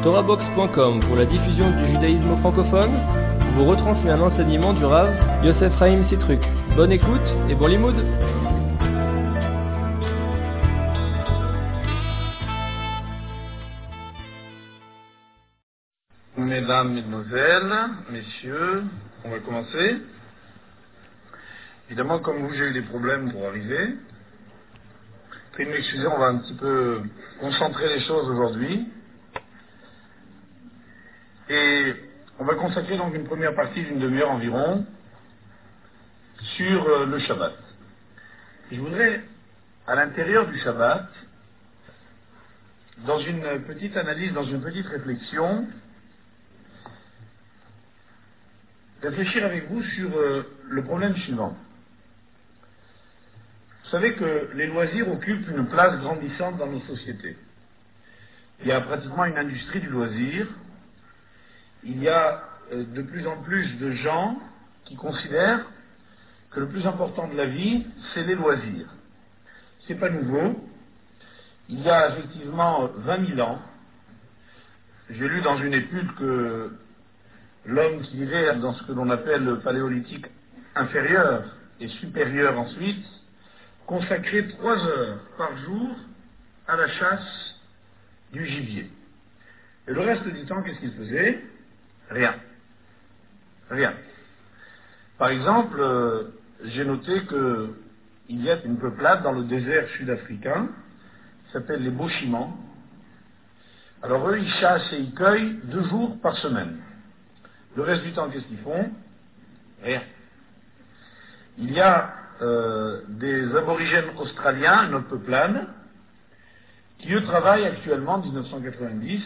Torahbox.com pour la diffusion du judaïsme francophone vous retransmet un enseignement du Rav Yosef Haim Sitruk. Bonne écoute et bon limoud. Mesdames, Mesdemoiselles, Messieurs, on va commencer. Évidemment, comme vous, j'ai eu des problèmes pour arriver. Prie de m'excuser, on va un petit peu concentrer les choses aujourd'hui. Et on va consacrer donc une première partie d'une demi-heure environ sur le Shabbat. Je voudrais, à l'intérieur du Shabbat, dans une petite analyse, dans une petite réflexion, réfléchir avec vous sur le problème suivant. Vous savez que les loisirs occupent une place grandissante dans nos sociétés. Il y a pratiquement une industrie du loisir. Il y a de plus en plus de gens qui considèrent que le plus important de la vie, c'est les loisirs. C'est pas nouveau. Il y a effectivement 20 000 ans, j'ai lu dans une étude que l'homme qui vivait dans ce que l'on appelle le paléolithique inférieur et supérieur ensuite, consacrait 3 heures par jour à la chasse du gibier. Et le reste du temps, qu'est-ce qu'il faisait? Rien. Rien. Par exemple, j'ai noté qu'il y a une peuplade dans le désert sud-africain qui s'appelle les Bochimans. Alors eux, ils chassent et ils cueillent 2 jours par semaine. Le reste du temps, qu'est-ce qu'ils font? Rien. Il y a des aborigènes australiens, une autre peuplade, qui eux travaillent actuellement, en 1990,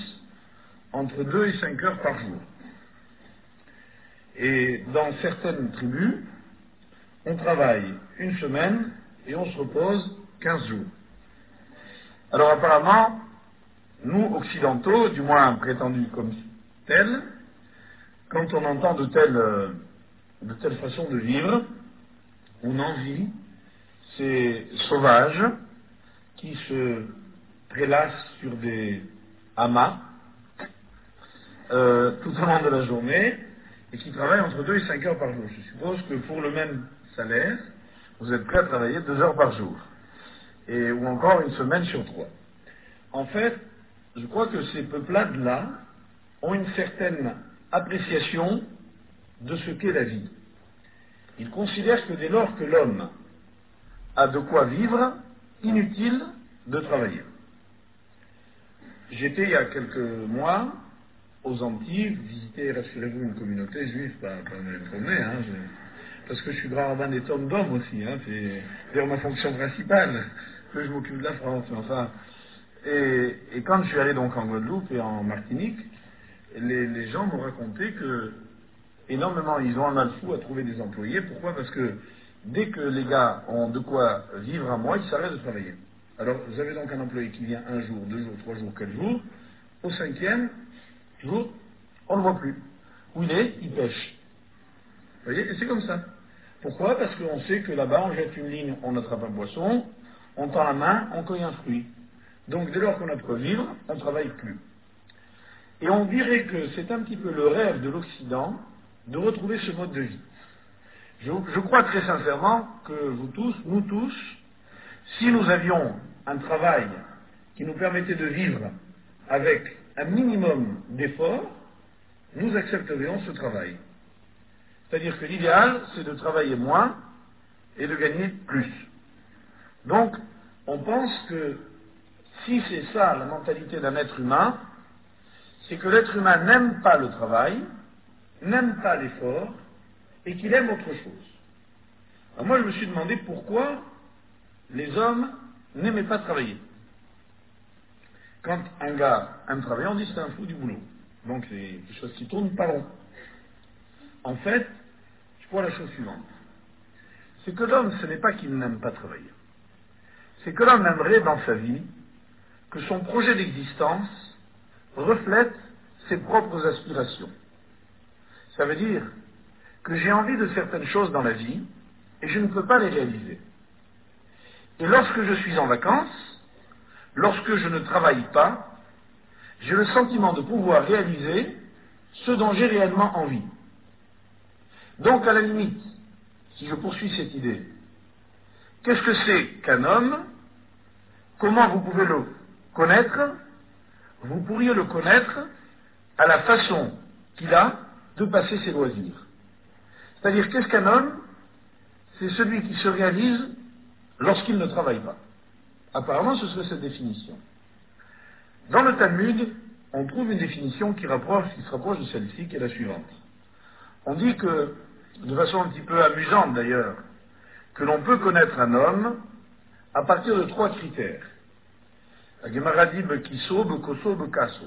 entre 2 et 5 heures par jour. Et dans certaines tribus, on travaille une semaine et on se repose 15 jours. Alors apparemment, nous, occidentaux, du moins prétendus comme tels, quand on entend de telles façons de vivre, on envie ces sauvages qui se prélassent sur des hamas tout au long de la journée et qui travaillent entre 2 et 5 heures par jour. Je suppose que pour le même salaire, vous êtes prêt à travailler 2 heures par jour, ou encore une semaine sur 3. En fait, je crois que ces peuplades-là ont une certaine appréciation de ce qu'est la vie. Ils considèrent que dès lors que l'homme a de quoi vivre, inutile de travailler. J'étais il y a quelques mois aux Antilles, visiter, rassurez-vous, une communauté juive, pas me promener, parce que je suis grand rabbin des Tom Dom aussi, c'est d'ailleurs ma fonction principale, que je m'occupe de la France, enfin. Et quand je suis allé donc en Guadeloupe et en Martinique, les gens m'ont raconté que énormément, ils ont un mal fou à trouver des employés. Pourquoi? Parce que dès que les gars ont de quoi vivre un mois, ils s'arrêtent de travailler. Alors, vous avez donc un employé qui vient 1 jour, 2 jours, 3 jours, 4 jours. Au 5e jour, on ne le voit plus. Où il est? Il pêche. Vous voyez? Et c'est comme ça. Pourquoi? Parce qu'on sait que là-bas, on jette une ligne, on attrape un poisson, on tend la main, on cueille un fruit. Donc, dès lors qu'on a de quoi vivre, on ne travaille plus. Et on dirait que c'est un petit peu le rêve de l'Occident de retrouver ce mode de vie. Je crois très sincèrement que vous tous, nous tous, si nous avions un travail qui nous permettait de vivre avec un minimum d'efforts, nous accepterions ce travail. C'est-à-dire que l'idéal, c'est de travailler moins et de gagner plus. Donc, on pense que si c'est ça la mentalité d'un être humain, c'est que l'être humain n'aime pas le travail, n'aime pas l'effort, et qu'il aime autre chose. Alors moi, je me suis demandé pourquoi les hommes n'aimaient pas travailler. Quand un gars aime travailler, on dit que c'est un fou du boulot. Donc c'est des choses qui tournent pas rond. En fait, je crois la chose suivante. C'est que l'homme, ce n'est pas qu'il n'aime pas travailler. C'est que l'homme aimerait dans sa vie que son projet d'existence reflète ses propres aspirations. Ça veut dire que j'ai envie de certaines choses dans la vie et je ne peux pas les réaliser. Et lorsque je suis en vacances, lorsque je ne travaille pas, j'ai le sentiment de pouvoir réaliser ce dont j'ai réellement envie. Donc, à la limite, si je poursuis cette idée, qu'est-ce que c'est qu'un homme? Comment vous pouvez le connaître? Vous pourriez le connaître à la façon qu'il a de passer ses loisirs. C'est-à-dire, qu'est-ce qu'un homme? C'est celui qui se réalise lorsqu'il ne travaille pas. Apparemment, ce serait cette définition. Dans le Talmud, on trouve une définition qui se rapproche de celle-ci, qui est la suivante. On dit que, de façon un petit peu amusante d'ailleurs, que l'on peut connaître un homme à partir de 3 critères. La Gemara dit Bekiso, Bekoso, Bekaso.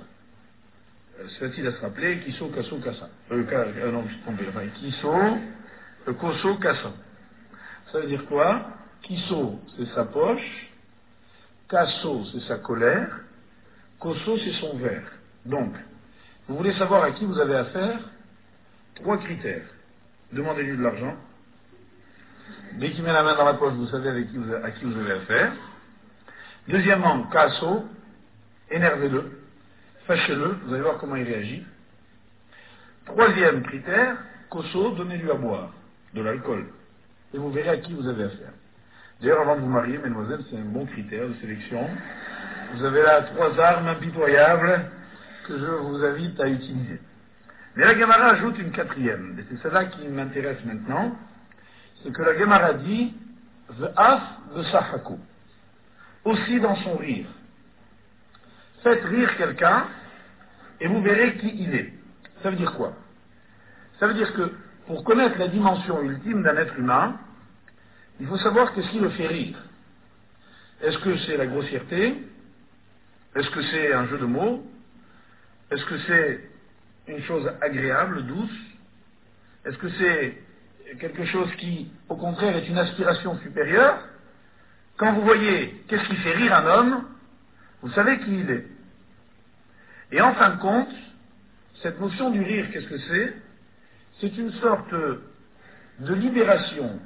C'est facile à se rappeler, Kiso, Kaso, Kasa. Non, je suis trompé. Enfin, Kiso, Koso, Kasa. Ça veut dire quoi? Kiso, c'est sa poche. Kaso, c'est sa colère. Koso, c'est son verre. Donc, vous voulez savoir à qui vous avez affaire? 3 critères. Demandez-lui de l'argent. Dès qu'il met la main dans la poche, vous savez à qui vous avez affaire. Deuxièmement, kaso, énervez-le, fâchez-le, vous allez voir comment il réagit. Troisième critère, koso, donnez-lui à boire, de l'alcool. Et vous verrez à qui vous avez affaire. D'ailleurs, avant de vous marier, mesdemoiselles, c'est un bon critère de sélection. Vous avez là 3 armes impitoyables que je vous invite à utiliser. Mais la Gemara ajoute une 4e, et c'est celle-là qui m'intéresse maintenant, c'est que la Gemara dit « Ve'af ve'sahaku » aussi dans son rire. Faites rire quelqu'un, et vous verrez qui il est. Ça veut dire quoi? Ça veut dire que, pour connaître la dimension ultime d'un être humain, il faut savoir qu'est-ce qui le fait rire. Est-ce que c'est la grossièreté? Est-ce que c'est un jeu de mots? Est-ce que c'est une chose agréable, douce? Est-ce que c'est quelque chose qui, au contraire, est une aspiration supérieure? Quand vous voyez qu'est-ce qui fait rire un homme, vous savez qui il est. Et en fin de compte, cette notion du rire, qu'est-ce que c'est? C'est une sorte de libération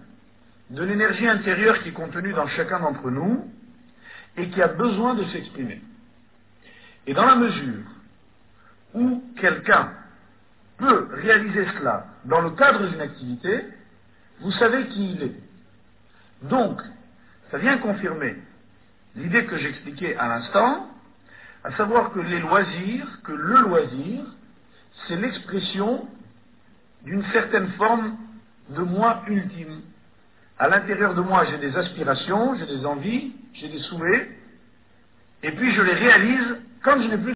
de l'énergie intérieure qui est contenue dans chacun d'entre nous et qui a besoin de s'exprimer. Et dans la mesure où quelqu'un peut réaliser cela dans le cadre d'une activité, vous savez qui il est. Donc, ça vient confirmer l'idée que j'expliquais à l'instant, à savoir que le loisir, c'est l'expression d'une certaine forme de moi ultime. À l'intérieur de moi, j'ai des aspirations, j'ai des envies, j'ai des souhaits, et puis je les réalise quand je n'ai plus